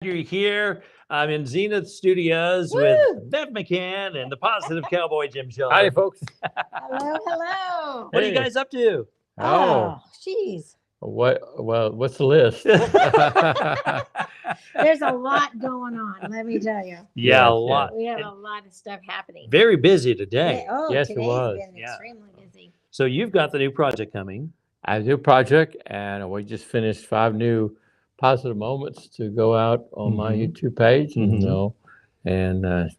You're here. I'm in Zenith Studios Woo! with Bev McCann and the Positive Cowboy Jim Sheldon. Howdy, folks. Hello, hello. What are you guys up to? Oh, jeez. What? Well, what's the list? There's a lot going on, let me tell you. Yeah, a Yes, lot. We have a lot of stuff happening. Very busy today. Yeah, oh, Yes, it today's was. been Yeah. extremely busy. So you've got the new project coming. I have a new project, and we just finished 5 new positive moments to go out on my Mhm. YouTube page, Mhm. and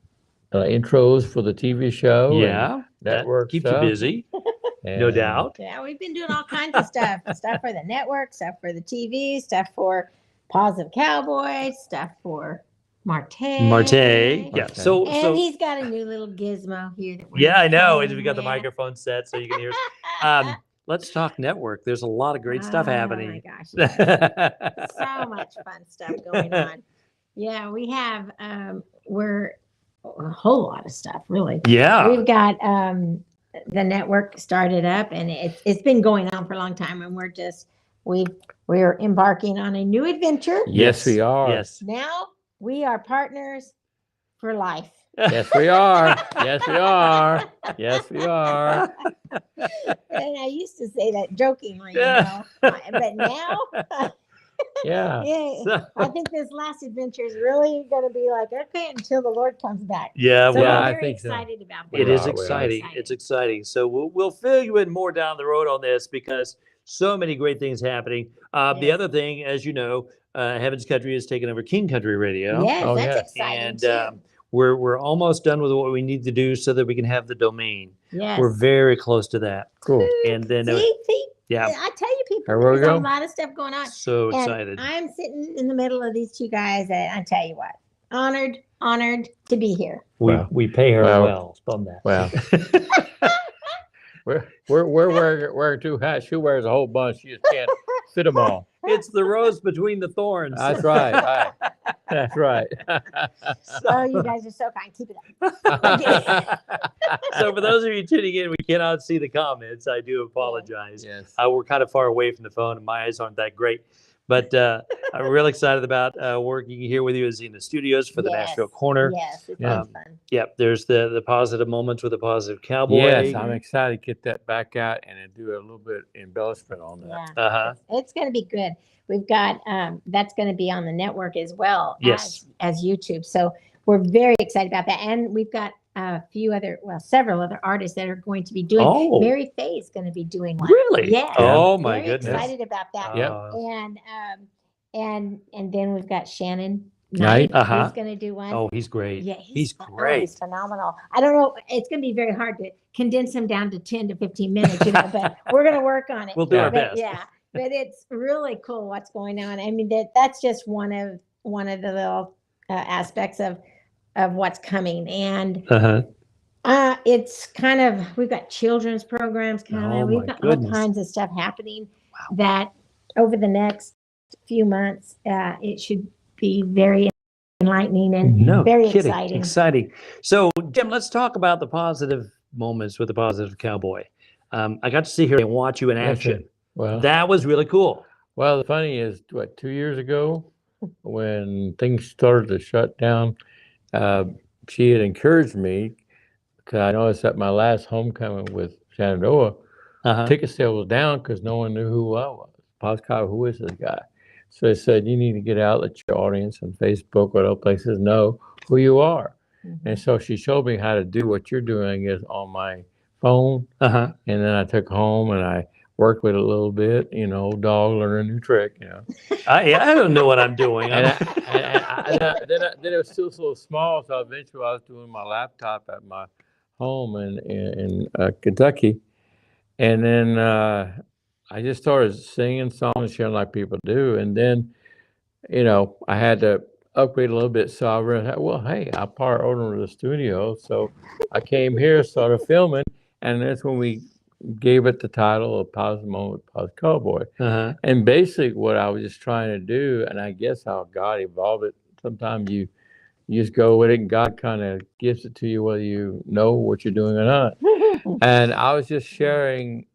intros for the TV show. Yeah, and that network keeps stuff, you busy, no and, doubt. Yeah, we've been doing all kinds of stuff. Stuff for the network, stuff for the TV, stuff for Positive Cowboy, stuff for Mar-Tay. Mar-Tay. Yeah. Okay. So He's got a new little gizmo here. That we're yeah, I know. playing We got the with. microphone set so you can hear us. Let's talk network. There's a lot of great stuff Oh, happening. my gosh. Yes. So much fun stuff going on. Yeah, we have we're a whole lot of stuff, really. Yeah. We've got the network started up, and it's been going on for a long time, and we're embarking on a new adventure. Yes, we are. Yes. Now we are partners for life. Yes, we are. Yes, we are. Yes, we are. And I used to say that jokingly, Yeah. but now Yeah. yeah, So- I think this last adventure is really going to be like, okay, until the Lord comes back. Yeah. So Well, Yeah, we're I very think so. excited about that. it We is are, we are. exciting. It's exciting. So we'll fill you in more down the road on this because so many great things happening. The Yes. other thing, as you know, Heaven's Country has taken over King Country Radio. Yes, Oh, that's yeah. exciting And too. we're almost done with what we need to do so that we can have the domain. Yes. We're very close to that. Cool. And then See, yeah, I tell you, people, There we there's a go. lot of stuff going on. so And excited. I'm sitting in the middle of these two guys, and I tell you what, honored to be here. Wow. We pay her Well- well. Spun that. Well, we're wearing 2 hats. She wears a whole bunch. You just can't fit them all. It's the rose between the thorns. That's right. Right. That's right. Oh, you guys are so kind. Keep it up. So for those of you tuning in, we cannot see the comments. I do apologize. Yes. We're kind of far away from the phone, and my eyes aren't that great. But I'm real excited about working here with you as in the studios for the Yes. Nashville Corner. Yes, it's Yeah. been fun. Yep, there's the positive moments with the Positive Cowboy. Yes, I'm excited to get that back out and then do a little bit embellishment on that. Yeah. Uh-huh. It's going to be good. We've got that's going to be on the network as well Yes. as YouTube. So we're very excited about that. And we've got several other artists that are going to be doing. Oh. Mary Faye is going to be doing one. Really? Yes. Oh my Very goodness. excited about that. Yep. And then we've got Shannon Knight. Uh-huh. He's going to do one. Oh, he's great. Yeah, he's ph- oh, great. he's phenomenal. I don't know. It's going to be very hard to condense him down to 10 to 15 minutes, but we're going to work on it. We'll do our But best. yeah, but it's really cool what's going on. I mean, that's just one of the little aspects of what's coming, and Uh-huh. it's kind of we've got children's programs coming. Oh, We've my got goodness. all kinds of stuff happening that over the next few months, it should be very enlightening and No very kidding. exciting. Exciting. So, Jim, let's talk about the positive moments with the Positive Cowboy. I got to see her and watch you in Yes, action. Well, That was really cool. well, the funny is, 2 years ago, when things started to shut down, she had encouraged me because I noticed at my last homecoming with Shenandoah, Uh-huh. ticket sale was down because no one knew who I was. Podcast, who is this guy? So they said, you need to get out, let your audience on Facebook or other places know who you are. And so she showed me how to do what you're doing is on my phone. Uh-huh. And then I took home and I worked with it a little bit, dog learn a new trick, I don't know what I'm doing. And, then it was still so small, so eventually I was doing my laptop at my home in Kentucky. And then I just started singing songs, sharing like people do. And then, I had to upgrade a little bit. So I realized, well, hey, I part owner of the studio. So I came here, started filming. And that's when we gave it the title of Positive Moment, Positive Cowboy. Uh-huh. And basically what I was just trying to do, and I guess how God evolved it, sometimes you just go with it and God kind of gives it to you whether you know what you're doing or not. And I was just sharing,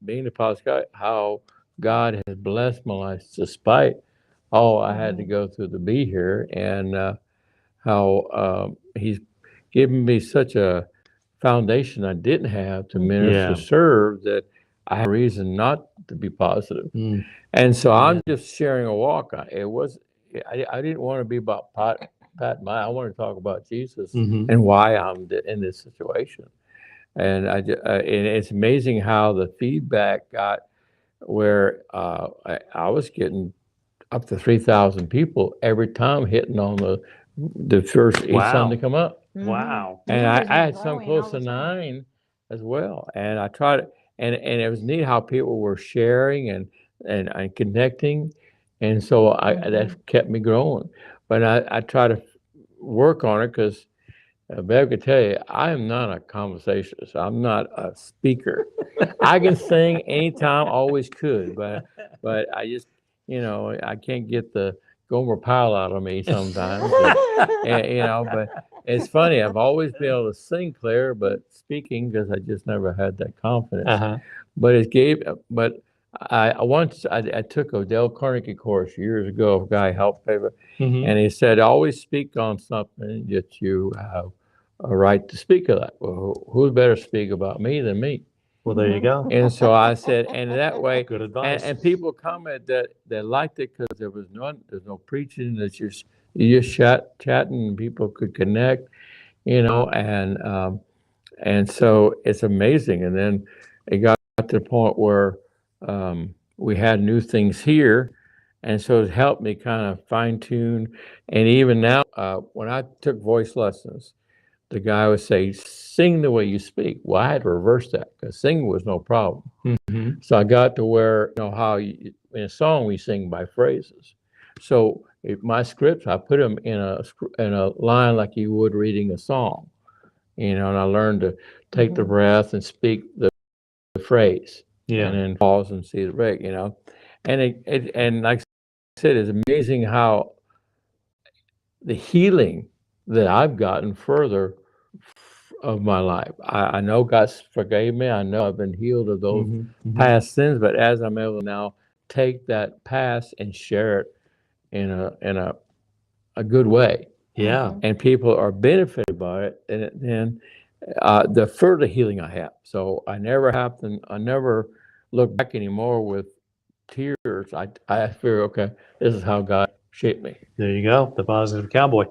being a podcast guy, how God has blessed my life despite all I had to go through to be here, and how he's given me such a foundation I didn't have to minister, Yeah. serve, that I have a reason not to be positive. Mm. And so I'm Yeah. just sharing a walk. I didn't want to be about Pat I wanted to talk about Jesus Mhm. and why I'm in this situation. And and it's amazing how the feedback got where I was getting up to 3,000 people every time hitting on the first each Sunday Wow. come up. Wow. And Numbers I are had some growing close all to the time. 9 as well. And I tried, and it was neat how people were sharing and connecting. And so that kept me growing. But I try to work on it because Bev could tell you, I am not a conversationalist. I'm not a speaker. I can sing anytime, always could, but I just, I can't get the Gomer Pyle out of me sometimes. But it's funny. I've always been able to sing clear, but speaking because I just never had that confidence. Uh-huh. But I took a Dale Carnegie course years ago. A guy helped pay, Mhm. and he said, always speak on something that you have a right to speak of that. Well, who's better to speak about me than me? Well, there you go. And so I said, and that way, Good advice. and people comment that liked it because there's no preaching. You just chatting, and people could connect, and so it's amazing. And then it got to the point where we had new things here, and so it helped me kind of fine tune. And even now, when I took voice lessons, the guy would say, "Sing the way you speak." Well, I had to reverse that because singing was no problem. Mhm. So I got to where how in a song we sing by phrases. So my scripts, I put them in a line like you would reading a song, and I learned to take the breath and speak the phrase, Yeah. and then pause and see the break, and like I said, it's amazing how the healing that I've gotten further of my life. I know God forgave me. I know I've been healed of those Mhm. Mhm. past sins, but as I'm able to now take that past and share it in a good way, Yeah. and people are benefited by it, and then the further healing I have. So I never look back anymore with tears. I figure, okay, this is how God shaped me. There you go. The Positive Cowboy.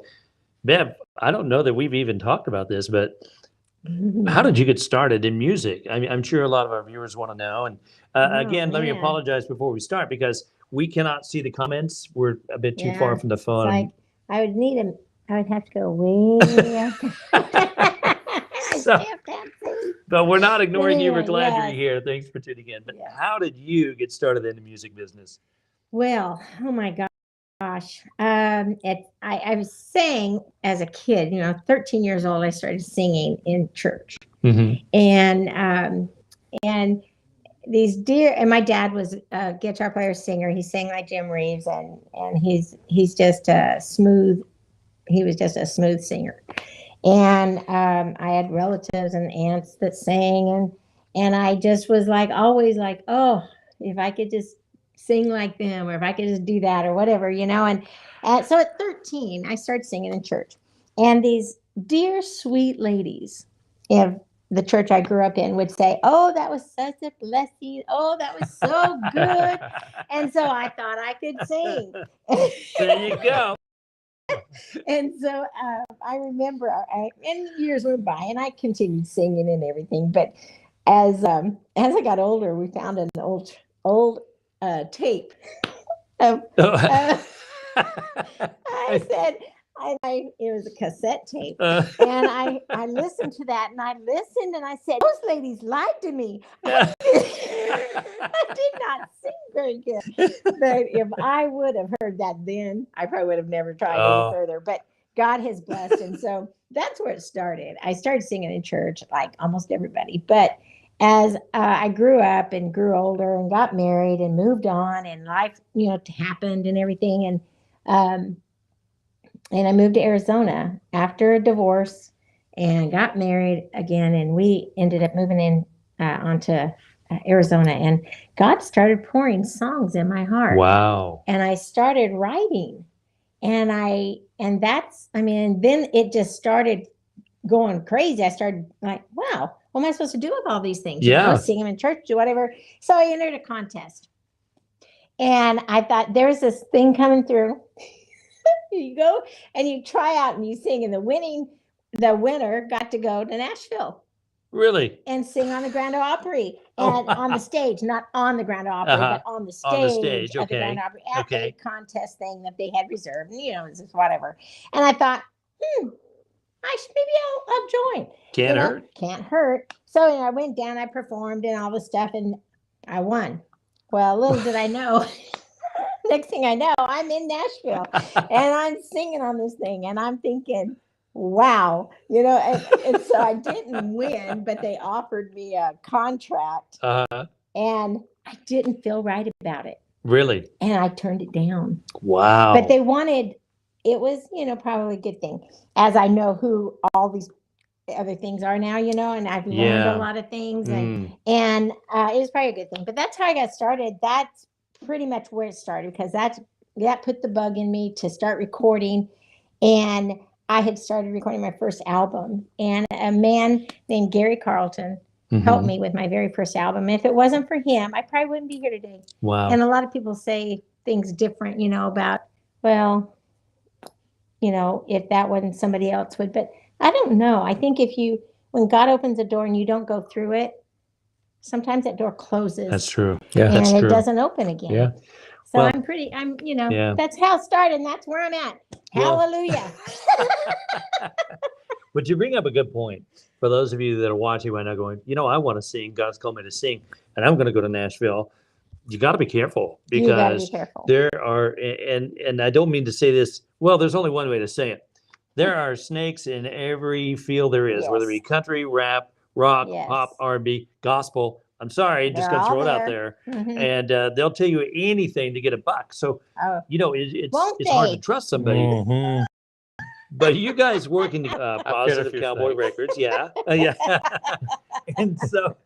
Bev, I don't know that we've even talked about this, but how did you get started in music? I mean, I'm sure a lot of our viewers want to know. And Oh, again, let me man. apologize before we start because we cannot see the comments. We're a bit too far Yeah. from the It's phone. like I would need him. I would have to go way up. So- Step that thing. But we're not ignoring you. We're anyway, glad yes. you're here. Thanks for tuning in. But Yes. how did you get started in the music business? Well, oh my gosh. I was sang as a kid, 13 years old, I started singing in church. Mm-hmm. And these and my dad was a guitar player, singer. He sang like Jim Reeves, and he's just a smooth. He was just a smooth singer. And I had relatives and aunts that sang, and I just was like always like, oh, if I could just sing like them, or if I could just do that, or whatever, And so at 13, I started singing in church, and these dear sweet ladies of the church I grew up in would say, "Oh, that was such a blessing. Oh, that was so good." And so I thought I could sing. There you go. And so I remember, and years went by, and I continued singing and everything. But as I got older, we found an old tape of. I said, it was a cassette tape, and I listened to that, and I listened, and I said, those ladies lied to me. I did not sing very good. But if I would have heard that then, I probably would have never tried any further. But God has blessed, and so that's where it started. I started singing in church like almost everybody, but as I grew up and grew older and got married and moved on, and life happened and everything, and I moved to Arizona after a divorce and got married again, and we ended up moving in onto Arizona, and God started pouring songs in my heart. Wow. And I started writing, and then it just started going crazy. I started like, wow, what am I supposed to do with all these things? Yeah. Sing them in church, do whatever. So I entered a contest, and I thought, there's this thing coming through. You go and you try out and you sing, and the winner got to go to Nashville Really? and sing on the Grand Ole Opry, and on the stage, not on the Grand Ole Opry, but on the stage of the Grand Ole Opry at a contest thing that they had reserved. And, it's just whatever. And I thought, maybe I'll join. Can't hurt. Can't hurt. So I went down, I performed and all this stuff, and I won. Well, little did I know. Next thing I know, I'm in Nashville and I'm singing on this thing, and I'm thinking, wow, and so I didn't win, but they offered me a contract, and I didn't feel right about it. Really? And I turned it down. Wow. But they wanted, it was, probably a good thing, as I know who all these other things are now, and I've learned a lot of things, and it was probably a good thing. But that's how I got started. That's pretty much where it started, because that put the bug in me to start recording. And I had started recording my first album, and a man named Gary Carlton helped me with my very first album. If it wasn't for him, I probably wouldn't be here today. Wow. And a lot of people say things different, about, well, if that wasn't, somebody else would. But I don't know. I think when God opens a door and you don't go through it, sometimes that door closes. That's true. Yeah. And That's it true. doesn't open again. Yeah. So Well, that's how it started, and that's where I'm at. Well- Hallelujah. But you bring up a good point. For those of you that are watching right now going, I want to sing. God's called me to sing, and I'm going to go to Nashville. You got to be careful, You gotta be because careful. there are, and I don't mean to say this, well, there's only one way to say it. There are snakes in every field there is, whether it be country, rap, rock, pop, R&B, gospel. I'm sorry, just They're going to throw all it out there. there. Mhm. And they'll tell you anything to get a buck. So, it's hard to trust somebody. Mhm. But you guys working a Positive few Cowboy snakes. Records, yeah. And so,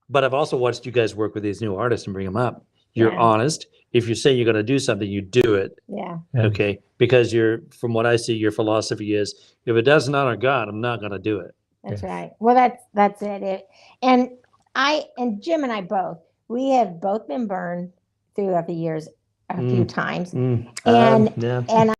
but I've also watched you guys work with these new artists and bring them up. You're Yeah. honest. If you say you're going to do something, you do it. Yeah. Yeah. Okay. Because from what I see, your philosophy is, if it doesn't honor God, I'm not going to do it. That's Yes. right. Well, that's it. And Jim and I both, we have both been burned throughout the years a few times. And yeah. and I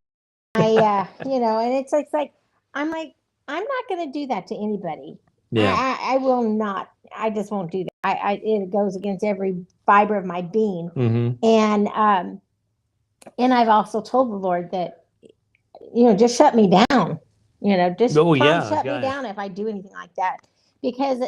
and it's like I'm not going to do that to anybody. Yeah. I will not. I just won't do that. It goes against every fiber of my being. Mm-hmm. And I've also told the Lord that, just shut me down. Just shut me down if I do anything like that, because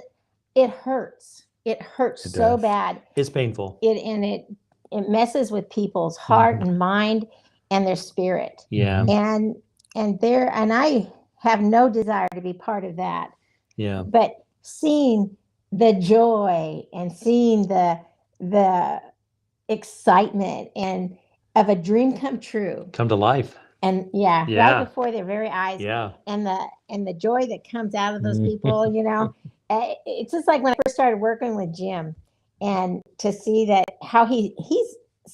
it hurts. It hurts so does. bad. It's painful. It messes with people's heart and mind and their spirit. Yeah. And I have no desire to be part of that. Yeah. But seeing the joy and seeing the excitement and of a dream come true, Come to life. and right before their very eyes, Yeah. and the joy that comes out of those people, it's just like when I first started working with Jim, and to see that how he's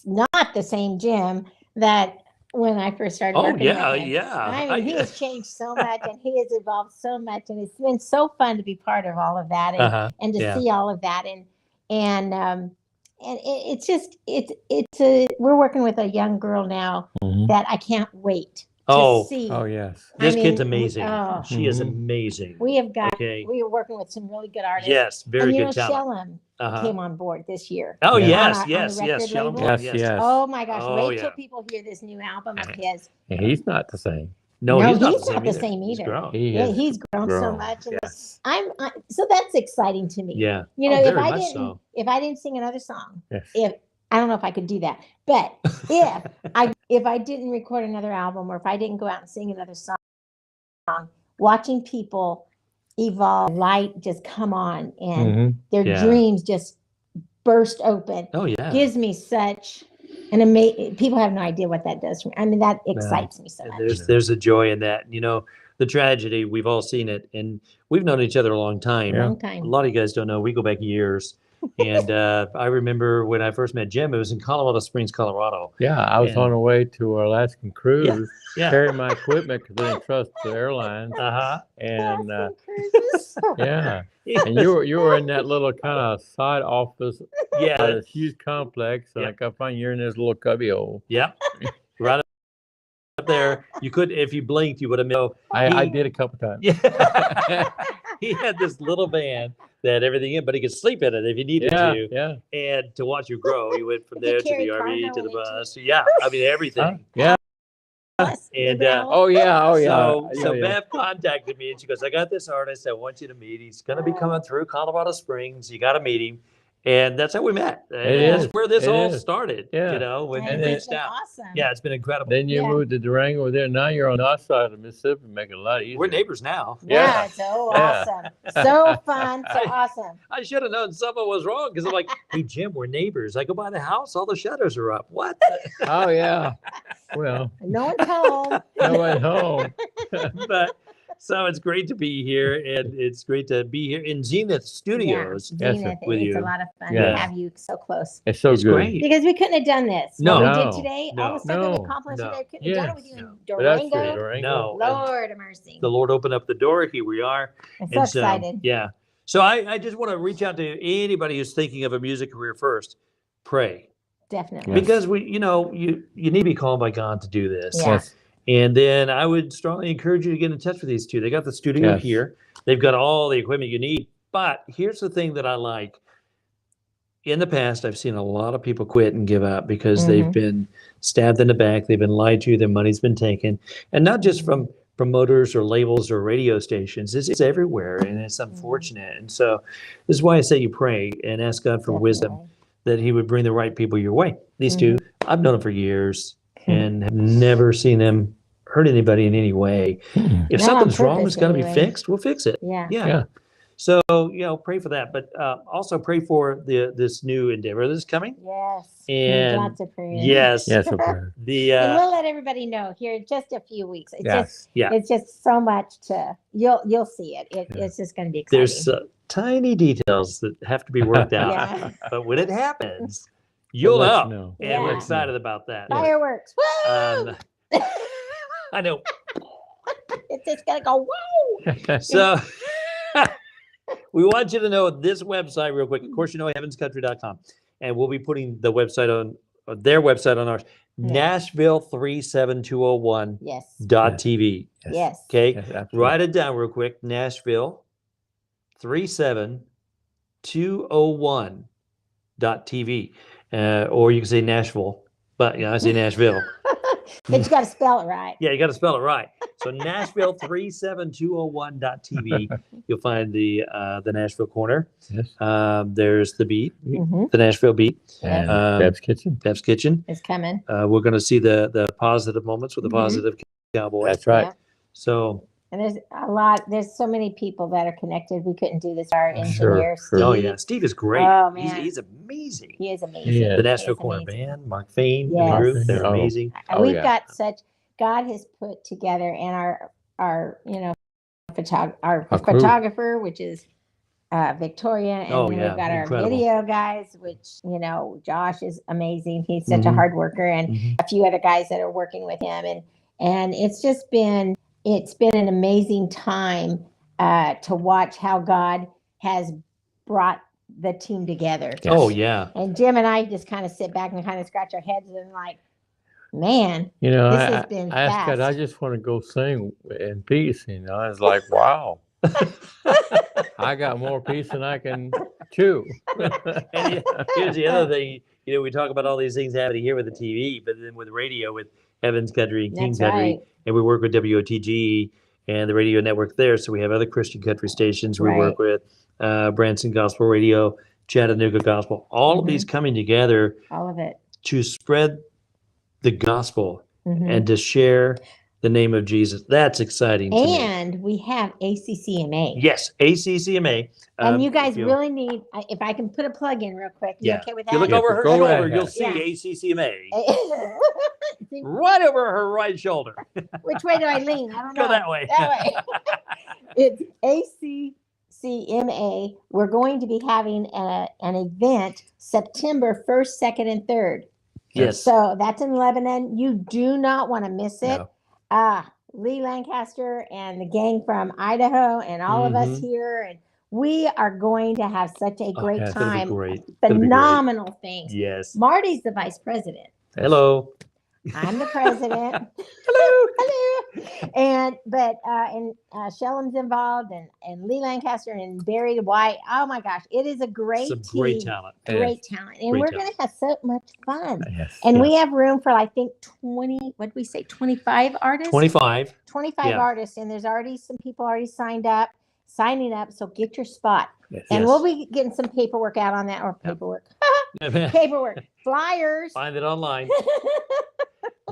not the same Jim that when I first started working with him. Yeah. I mean, he has changed so much, and he has evolved so much, and it's been so fun to be part of all of that, and to see all of that, and it's just we're working with a young girl now that I can't wait to see. Oh, yes. This kid's amazing. Oh, She is amazing. we have got. Okay. We are working with some really good artists. Yes, very and good talent. Shellam Uh-huh. came on board this year. Oh, Yeah. yes, On the yes. record Shellam label. Boyd, Yes. Oh my gosh! Oh, Wait till yeah. people hear this new album of his. And he's not the same. No, No, he's not he's the not same the same He's either. grown. He Yeah, has he's grown so grown. much, and Yes. so that's exciting to me. Yeah. You know, Oh, if very I much didn't, so. if I didn't sing another song, Yes. if I don't know if I could do that, but if I didn't record another album, or if I didn't go out and sing another song, watching people evolve, light just come on, and Mhm. their Yeah. dreams just burst open, Oh, yeah. gives me such an amazing. People have no idea what that does for me. I mean, that excites me so And much. there's a joy in that. The tragedy, we've all seen it, and we've known each other a long time. Yeah. Long time. A lot of you guys don't know, we go back years. And I remember when I first met Jim, it was in Colorado Springs, Colorado. Yeah, I was And- on the way to our Alaskan cruise, Yeah. carrying my equipment because I didn't trust the airlines. Uh-huh. And Alaskan cruises. yeah, and you were in that little kind of side office Yeah. of this huge complex, and Yeah. I come find you're in this little cubby hole. Yep. Right up there. You could, if you blinked, you would have known. I He- did a couple times. Yeah. He had this little van that had everything in, but he could sleep in it if you needed Yeah, to. yeah. And to watch you grow, you went from You there to carry the RV cargo to the in it, too. bus. Yeah, I mean everything. Yeah. Yes, And, remember Alice? Oh yeah. Oh yeah. So yeah. Bev contacted me and she goes, I got this artist I want you to meet. He's going to be coming through Colorado Springs. You got to meet him. And that's how we met. And that's is. where this It all is. started, Yeah. you know, when And you it's reached been out. awesome. Yeah, it's been incredible. Then you Yeah. moved to Durango. There now you're on our side of Mississippi, make it a lot easier. We're neighbors now. Yeah, Yeah. so Yeah. awesome. So fun, so awesome. I should have known something was wrong because I'm like, hey, Jim, we're neighbors. I go by the house, all the shutters are up. What? Oh yeah. Well, No one's home. no one's home. But so it's great to be here, and it's great to be here in Zenith Studios. Yeah, Yes, Zenith, with it's you. a lot of fun Yeah. to have you so close. It's so It's good. great. Because we couldn't have done this. No. What we did No. today, No. all the stuff that No. we accomplished No. today, couldn't have done it with you Yes. in But that's true, Durango. Durango. No. Lord of mercy. The Lord opened up the door. Here we are. I'm so And excited. Yeah. So I just want to reach out to anybody who's thinking of a music career first. Pray. Definitely. Yes. Because you need to be called by God to do this. Yeah. Yes. And then I would strongly encourage you to get in touch with these two. They got the studio Yes. here. They've got all the equipment you need. But here's the thing that I like. In the past, I've seen a lot of people quit and give up because they've Mhm. been stabbed in the back. They've been lied to. Their money's been taken. And not just from promoters or labels or radio stations. It's everywhere. And it's unfortunate. And so this is why I say you pray and ask God for wisdom Definitely. that he would bring the right people your way. These two, I've known them for years and have never seen them hurt anybody in any way. If Not on something's wrong, purpose it's got to be anyway. fixed. We'll fix it. Yeah. Yeah. Yeah. So, pray for that. But also pray for this new endeavor that's coming. Yes. And lots of prayers. Yes. Yes, of course. The And we'll let everybody know here in just a few weeks. It's Yes. just Yeah. it's just so much to you'll see it. It's just going to be exciting. there's tiny details that have to be worked out. Yeah. But when it happens, you'll let you know. know. And we're Yeah. excited about that. Fireworks. Woo! I know. It's just going to go whoa. So we want you to know this website real quick. Of course, heavenscountry.com. And we'll be putting the website on their website on ours. Yeah. Nashville37201.tv. Yes. Yes. Okay. Yes, absolutely. Write it down real quick. Nashville37201.tv. Or you can say Nashville. But I say Nashville. But you got to spell it right. Yeah, you got to spell it right. So Nashville37201.tv. You'll find the Nashville Corner. Yes. There's the Beat, hmm the Nashville Beat, And Um, Bev's Kitchen. Bev's Kitchen. It's coming. We're going to see the positive moments with the Mhm. Positive Cowboy. That's right. Yeah. So, And there's so many people that are connected. We couldn't do this. Our Sure, engineer, sure. oh Steve, yeah, Steve is great. Oh, He's, man. he's amazing. he is amazing. Yeah. The He Nashville is Corner amazing. Band, Mark Fain, and the Yes. group, they're Oh. amazing. Oh, We've yeah. got God has put together, and our our Our crew. photographer, which is Victoria, and Oh, then yeah, we've got our incredible. video guys, which Josh is amazing. He's such a Mhm. hard worker, and Mhm. a few other guys that are working with him, and it's been an amazing time to watch how God has brought the team together. Yes. Oh yeah. And Jim and I just kind of sit back and kind of scratch our heads and like, man, You know, This I has been I asked God, I fast. just want to go sing in peace. I was like, wow. I got more peace than I can chew. And here's the other thing. We talk about all these things happening here with the TV, but then with radio, with Heaven's Country and King That's Country, right. and we work with WOTG and the radio network there. So we have other Christian country stations. We work with Branson Gospel Radio, Chattanooga Gospel. All of these coming together all of it. to spread the gospel Mhm. and to share the name of Jesus. That's exciting to me. And we have ACCMA. Yes, ACCMA. And you if guys you'll- really need, if I can put a plug in real quick. You Yeah. okay with If you look that? Yeah, over her go right shoulder, you'll ahead. see Yeah. ACCMA See, right over her right shoulder. which way do I lean? I don't know. Go that way. That way. It's ACCMA, we're going to be having an event September 1st, 2nd, and 3rd. Yes. So that's in Lebanon. You do not want to miss it. No. Lee Lancaster and the gang from Idaho and all of us here. And we are going to have such a great yes. It'll be time. great. It'll be great. Phenomenal things. Yes. Marty's the vice president. Hello. I'm the president. Hello. Hello. And Shellum's involved and Lee Lancaster and Barry White. Oh my gosh, it is a great Some team. great talent. Great talent. And Great we're talent. going to have so much fun. Yes. And Yeah. we have room for, I think, 25 artists? 25. 25 Yeah. artists. And there's already some people already signing up. So get your spot. Yes. And Yes. we'll be getting some paperwork out on that, or paperwork, flyers. Find it online.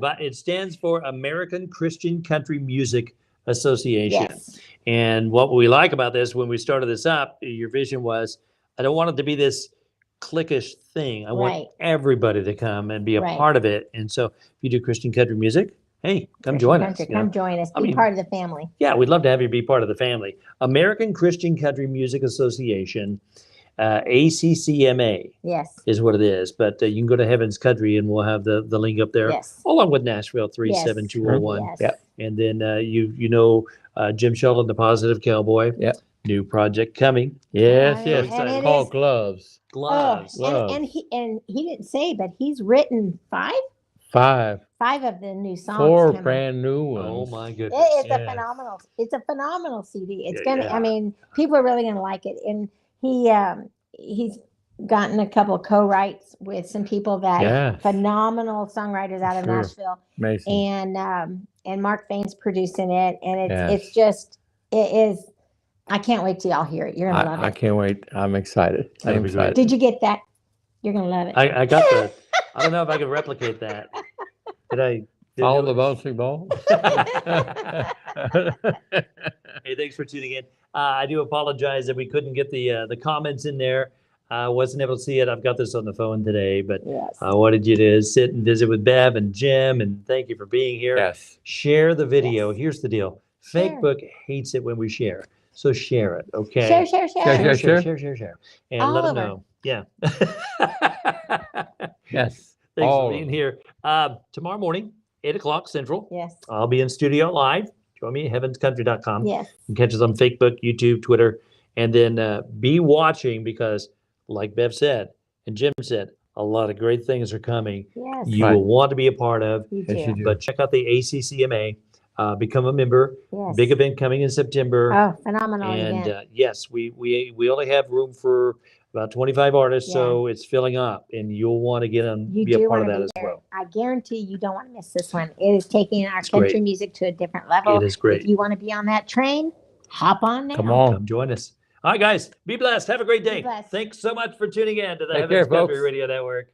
But it stands for American Christian Country Music Association. Yes. And what we like about this, when we started this up, your vision was, I don't want it to be this cliquish thing. I want Right. everybody to come and be a Right. part of it. And so if you do Christian country music, hey, come Christian join Country, us. you know. Come join us. I Be mean, part of the family. Yeah, we'd love to have you be part of the family. American Christian Country Music Association, ACCMA Yes. is what it is. But you can go to Heaven's Country and we'll have the link up there, Yes. along with Nashville 37201. Yes. Yeah. And then you know Jim Sheldon, the Positive Cowboy. Yep. New project coming. Yes. And Yes. it Called is- Gloves. Gloves. Gloves. And he didn't say, but he's written five of the new songs. 4 coming. brand new ones. Oh my goodness. It's Yes. a phenomenal CD. It's Yeah, gonna. yeah. I mean, people are really gonna like it. And he's gotten a couple of co-writes with some people that Yes. phenomenal songwriters out of Sure. Nashville, Amazing. and Mark Fain's producing it, and it's Yes. just it is. I can't wait till y'all hear it. You're gonna love I it. can't wait. I'm excited. That'll I'm be great. excited. Did you get that? You're gonna love it. I got the. I don't know if I can replicate that. Did I? Follow the bouncing ball. Hey, thanks for tuning in. I do apologize that we couldn't get the comments in there. I wasn't able to see it. I've got this on the phone today, but Yes. I wanted you to sit and visit with Bev and Jim, and thank you for being here. Yes. Share the video. Yes. Here's the deal. Share. Facebook hates it when we share, so share it. Okay. Share. Share. Share, and All let them over. know. Yeah. Yes. Thanks All for being of here. Tomorrow morning, 8 o'clock Central. Yes. I'll be in studio live. Join me at heavenscountry.com. Yes. You can catch us on Facebook, YouTube, Twitter, and then be watching because, like Bev said and Jim said, a lot of great things are coming. Yes. You Right. will want to be a part of. You Yes, do. you do. But check out the ACCMA. Become a member. Yes. Big event coming in September. Oh, phenomenal And event. yes, we only have room for about 25 artists, so it's filling up, and you'll want to get on, You be a do part want of to that be as there. well. I guarantee you don't want to miss this one. It is taking our It's great. country music to a different level. It is great. If you want to be on that train, hop on now. Come on. Come join us. All right, guys, be blessed. Have a great Be day. blessed. Thanks so much for tuning in to the Take Heavens care, Country folks. Radio Network.